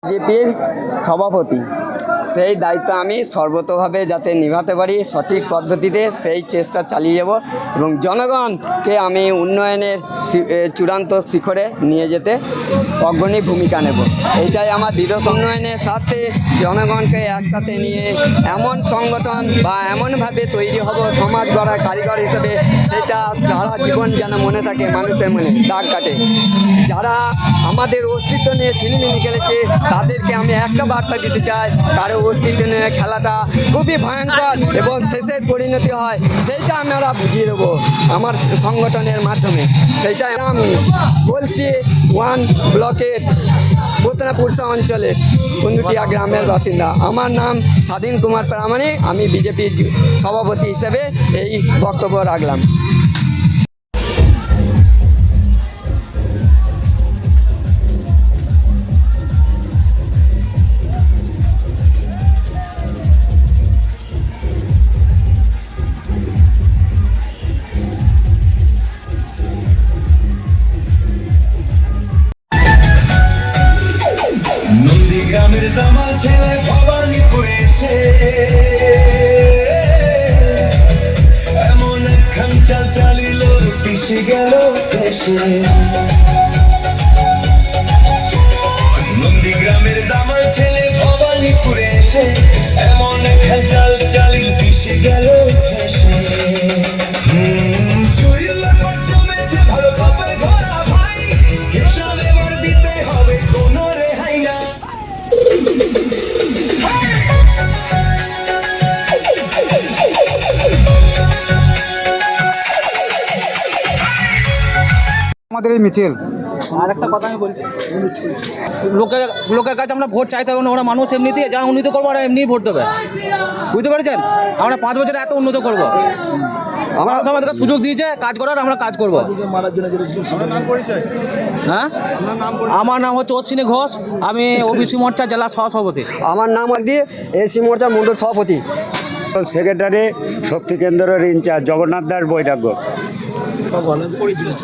বিজেপির সভাপতি, সেই দায়িত্ব আমি সর্বতোভাবে যাতে নিভাতে পারি সঠিক পদ্ধতিতে সেই চেষ্টা চালিয়ে যাব এবং জনগণকে আমি উন্নয়নের চূড়ান্ত শিখরে নিয়ে যেতে অগ্রণী ভূমিকা নেব। এইটাই আমার দৃঢ় উন্নয়নের সাথে জনগণকে একসাথে নিয়ে এমন সংগঠন বা এমনভাবে তৈরি হব সমাজ গড়ার কারিগর হিসেবে, সেটা সারা জীবন যেন মনে থাকে, মানুষের মনে দাগ কাটে। যারা আমাদের অস্তিত্ব নিয়ে ছিনিমিনি খেলেছে তাদেরকে আমি একটা বার্তা দিতে চাই, কারো অস্তিত্ব নিয়ে খেলাটা খুবই ভয়ঙ্কর এবং শেষের পরিণতি হয়, সেইটা আমরা বুঝিয়ে দেবো আমার সংগঠনের মাধ্যমে। সেইটাই আমি বলছি। 1 ব্লকের পোতনাপুরসা অঞ্চলের কুন্দুটিয়া গ্রামের বাসিন্দা। আমার নাম স্বাধীন কুমার প্রামাণিক, আমি বিজেপির সভাপতি হিসেবে এই বক্তব্য রাখলাম। গ্রামের দামাল ছেলে ভবানীপুরে এসে এমন একখান চাল চালিল পিসে গেল দেশে। নন্দীগ্রামের দামাল ছেলে ভবানীপুরে এসে এমন একখান চাল চালিল পিসে গেল দেশে। জমেছে ভালো খাবার ঘোরা ভাই, হিসাব এবার দিতে হবে কোনো রেহাই না। আমাদের এই মিছিল আর একটা কথা আমি বলছি, লোকের কাছে আমরা ভোট চাইতে হবে না। ওরা মানুষ এমনিতে যা উন্নত করবো ওরা এমনিই ভোট দেবে, বুঝতে পেরেছেন? আমরা 5 বছরে এত উন্নত করবো, আমরা আমাদেরকে সুযোগ দিয়েছে কাজ করার, আমরা কাজ করবো। হ্যাঁ, আমার নাম হচ্ছে অশ্বিনী ঘোষ, আমি ওবিসি মোর্চা জেলা সহসভাপতি। আমার নাম দিয়ে এসি মোর্চা মণ্ডল সভাপতি। সেক্রেটারি শক্তি কেন্দ্রের ইনচার্জ জগন্নাথ দাস বৈরাগ্য। পরিচয়